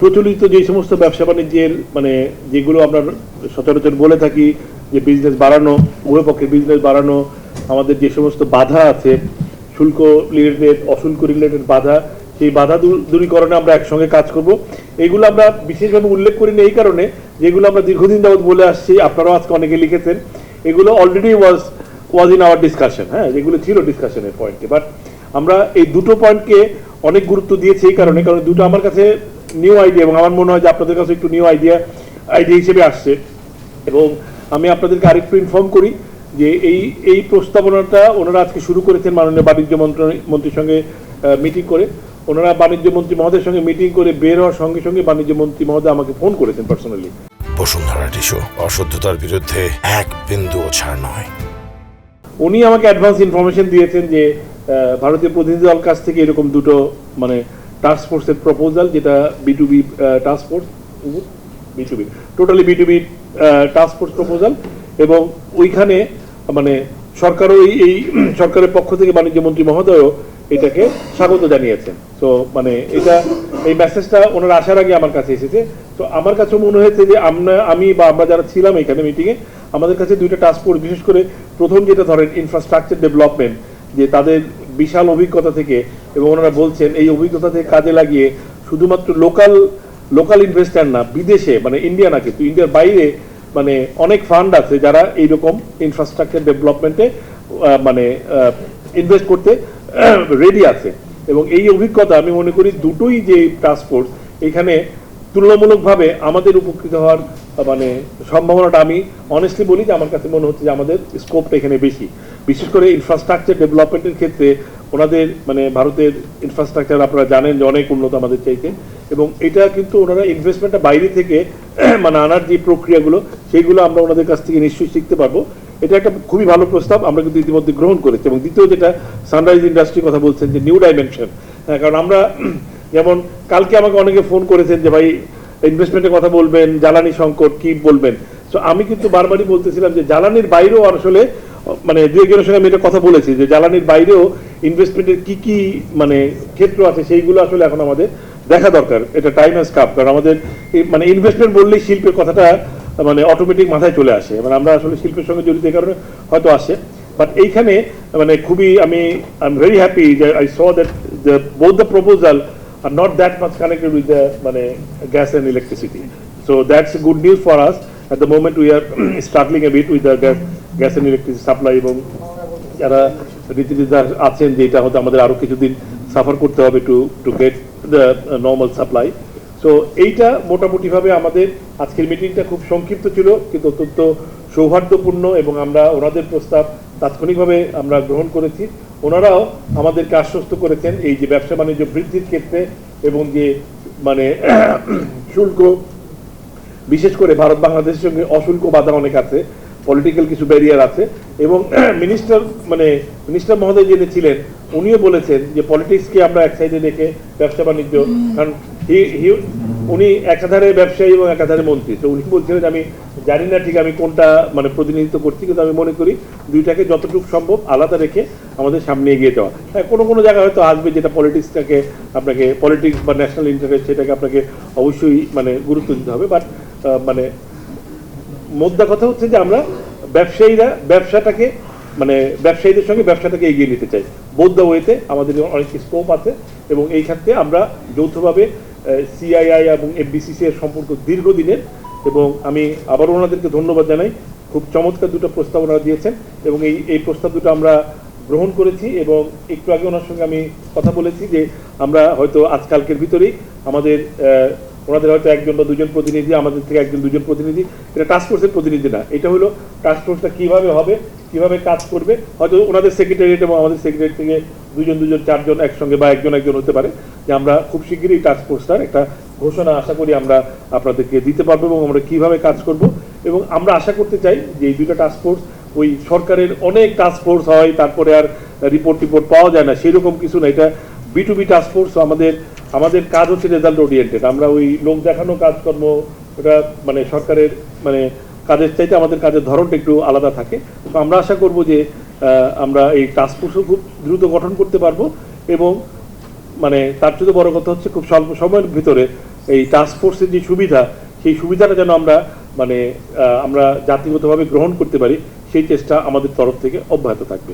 প্রচলিত যে সমস্ত ব্যবসা বাণিজ্যের মানে যেগুলো আমরা সচরাচর বলে থাকি যে বিজনেস বাড়ানো, উভয় পক্ষের বিজনেস বাড়ানো, আমাদের যে সমস্ত বাধা আছে শুল্ক রিলেটেড অশুল্ক রিলেটেড বাধা, সেই বাধা দূরীকরণে আমরা একসঙ্গে কাজ করব। এইগুলো আমরা বিশেষভাবে উল্লেখ করি না এই কারণে যেগুলো আমরা দীর্ঘদিন যাবৎ বলে আসছি, আপনারাও আজকে অনেকে লিখেছেন, এগুলো already was in our discussion, হ্যাঁ, যেগুলো ছিল ডিসকাশনের পয়েন্টে। বাট আমরা এই দুটো পয়েন্টকে অনেক গুরুত্ব দিয়েছি এই কারণে, কারণ দুটো আমার কাছে নিউ আইডিয়া এবং আমার মনে হয় যে আপনাদের কাছে একটু নিউ আইডিয়া হিসেবে আসছে। এবং আমি আপনাদেরকে আরেকটু ইনফর্ম করি যে এই প্রস্তাবনাটা ওনারা আজকে শুরু করেছেন মাননীয় বাণিজ্য মন্ত্রীর সঙ্গে মিটিং করে। ওনারা বাণিজ্য মন্ত্রী মহোদয়ের সঙ্গে মিটিং করে বের হওয়ার সঙ্গে সঙ্গে বাণিজ্য মন্ত্রী মহোদয় আমাকে ফোন করেছেন পার্সোনালি। বসুন্ধরা টিস্যু অশুদ্ধতার বিরুদ্ধে এক বিন্দুও ছাড় নয়। উনি আমাকে অ্যাডভান্স ইনফরমেশন দিয়েছেন যে ভারতীয় প্রতিনিধি দল কাছ থেকে এরকম দুটো মানে টাস্ক ফোর্সের প্রপোজাল, যেটা বিটুবি task force, বিটুবি totally বিটুবি task force proposal, এবং ওইখানে মানে সরকারও এই সরকারের পক্ষ থেকে বাণিজ্য মন্ত্রী মহোদয়ও এটাকে স্বাগত জানিয়েছেন। তো মানে এই মেসেজটা ওনারা আসার আগে আমার কাছে এসেছে। তো আমার কাছে মনে হয়েছে যে আমরা যারা ছিলাম এখানে মিটিংয়ে, আমাদের কাছে দুইটা টাস্ক ফোর্স, বিশেষ করে প্রথম যেটা ধরেন ইনফ্রাস্ট্রাকচার ডেভেলপমেন্ট, যে তাদের বিশাল অভিজ্ঞতা থেকে, এবং ওনারা বলছেন এই অভিজ্ঞতা থেকে কাজে লাগিয়ে শুধুমাত্র লোকাল ইনভেস্টার না, বিদেশে মানে ইন্ডিয়া না, কিন্তু ইন্ডিয়ার বাইরে মানে অনেক ফান্ড আছে যারা এইরকম ইনফ্রাস্ট্রাকচার ডেভেলপমেন্টে মানে ইনভেস্ট করতে রেডি আছে। এবং এই অভিজ্ঞতা আমি মনে করি দুটোই যে টাস্ক ফোর্স এখানে তুলনামূলকভাবে আমাদের উপকৃত হওয়ার মানে সম্ভাবনাটা, আমি অনেস্টলি বলি যে আমার কাছে মনে হচ্ছে যে আমাদের স্কোপটা এখানে বেশি, বিশেষ করে ইনফ্রাস্ট্রাকচার ডেভেলপমেন্টের ক্ষেত্রে। ওনাদের মানে ভারতের ইনফ্রাস্ট্রাকচার আপনারা জানেন যে অনেক উন্নত আমাদের চাইতে, এবং এটা কিন্তু ওনারা ইনভেস্টমেন্টটা বাইরে থেকে মানে আনার যে প্রক্রিয়াগুলো সেইগুলো আমরা ওনাদের কাছ থেকে নিশ্চয়ই শিখতে পারবো। এটা একটা খুবই ভালো প্রস্তাব, আমরা কিন্তু ইতিমধ্যে গ্রহণ করেছি। এবং দ্বিতীয় যেটা সানরাইজ ইন্ডাস্ট্রির কথা বলছেন যে নিউ ডাইমেনশন, কারণ আমরা যেমন কালকে আমাকে অনেকে ফোন করেছেন যে ভাই ইনভেস্টমেন্টের কথা বলবেন, জ্বালানি সংকট কি বলবেন। তো আমি কিন্তু বারবারই বলতেছিলাম যে জ্বালানির বাইরেও আসলে মানে দু একজনের সঙ্গে আমি এটা কথা বলেছি যে জ্বালানির বাইরেও ইনভেস্টমেন্টের কি মানে ক্ষেত্র আছে সেইগুলো আসলে এখন আমাদের দেখা দরকার। এটা টাইম হ্যাজ কাম, কারণ আমাদের মানে ইনভেস্টমেন্ট বললেই শিল্পের কথাটা মানে অটোমেটিক মাথায় চলে আসে, মানে আমরা আসলে শিল্পের সঙ্গে জড়িত এই কারণে হয়তো আসে। বাট এইখানে মানে খুবই আই এম ভেরি হ্যাপি যে I saw that both the proposal are not that much connected with the gas and electricity. So that's good news for us. At the moment we are struggling a bit with the gas and electricity supply, এবং যারা রীতিনীতিদার আছেন যে এটা হয়তো আমাদের আরও কিছুদিন suffer করতে হবে to get the normal supply. So এইটা মোটামুটিভাবে আমাদের আজকের মিটিংটা খুব সংক্ষিপ্ত ছিল কিন্তু অত্যন্ত সৌহার্দ্যপূর্ণ, এবং আমরা ওনাদের প্রস্তাব তাৎক্ষণিকভাবে আমরা গ্রহণ করেছি। ওনারাও আমাদেরকে আশ্বস্ত করেছেন এই যে ব্যবসা বাণিজ্য বৃদ্ধির ক্ষেত্রে, এবং যে মানে শুল্ক, বিশেষ করে ভারত বাংলাদেশের সঙ্গে অশুল্ক বাধা অনেক আছে, পলিটিক্যাল কিছু ব্যারিয়ার আছে। এবং মিনিস্টার মহোদয় যিনি ছিলেন উনিও বলেছেন যে পলিটিক্সকে আমরা এক সাইডে রেখে ব্যবসা বাণিজ্য, কারণ উনি একাধারে ব্যবসায়ী এবং একাধারে মন্ত্রী। তো উনি বলছিলেন আমি জানি না ঠিক আমি কোনটা মানে প্রতিনিধিত্ব করছি, কিন্তু আমি মনে করি দুইটাকে যতটুকু সম্ভব আলাদা রেখে আমাদের সামনে এগিয়ে যাওয়া। হ্যাঁ, কোনো জায়গায় হয়তো আসবে যেটা পলিটিক্সটাকে আপনাকে পলিটিক্স বা ন্যাশনাল ইন্টারেস্ট সেটাকে আপনাকে অবশ্যই মানে গুরুত্ব দিতে হবে। বাট মানে মোদ্দা কথা হচ্ছে যে আমরা ব্যবসাটাকে মানে ব্যবসায়ীদের সঙ্গে ব্যবসাটাকে এগিয়ে নিতে চাই। বোথ দ্য ওয়েতে আমাদের অনেক স্কোপ আছে, এবং এই ক্ষেত্রে আমরা যৌথভাবে সিআইআই এবং এফবিসিসি এর সম্পর্ক দীর্ঘদিনের, এবং আমি আবারও ওনাদেরকে ধন্যবাদ জানাই। খুব চমৎকার দুটো প্রস্তাব ওনারা দিয়েছেন, এবং এই প্রস্তাব দুটো আমরা গ্রহণ করেছি। এবং একটু আগে ওনার সঙ্গে আমি কথা বলেছি যে আমরা হয়তো আজকালকের ভিতরেই ওনাদের হয়তো একজন বা দুজন প্রতিনিধি, আমাদের থেকে একজন দুজন প্রতিনিধি, এটা টাস্কফোর্সের প্রতিনিধি না, এটা হলো টাস্কফোর্সটা কীভাবে হবে, কীভাবে কাজ করবে, হয়তো ওনাদের সেক্রেটারিয়েট এবং আমাদের সেক্রেটারি থেকে দুজন চারজন একসঙ্গে বা একজন হতে পারে। যে আমরা খুব শীঘ্রই টাস্কফোর্সটার একটা ঘোষণা আশা করি আমরা আপনাদেরকে দিতে পারবো, এবং আমরা কীভাবে কাজ করব। এবং আমরা আশা করতে চাই যে এই দুটো টাস্কফোর্স, ওই সরকারের অনেক টাস্কফোর্স হয় তারপরে আর রিপোর্ট পাওয়া যায় না, সেরকম কিছু না। এটা বিটুবি টাস্কফোর্স, আমাদের কাজ হচ্ছে রেজাল্ট ওরিয়েন্টেড। আমরা ওই লোক দেখানো কাজকর্ম, ওটা মানে সরকারের মানে কাজের চাইতে আমাদের কাজের ধরনটা একটু আলাদা থাকে। তো আমরা আশা করব যে আমরা এই টাস্কফোর্সও খুব দ্রুত গঠন করতে পারবো, এবং মানে তার চেয়ে বড় কথা হচ্ছে খুব স্বল্প সময়ের ভিতরে এই টাস্ক ফোর্সের যে সুবিধা, সেই সুবিধাটা যেন আমরা আমরা জাতিগতভাবে গ্রহণ করতে পারি, সেই চেষ্টা আমাদের তরফ থেকে অব্যাহত থাকবে।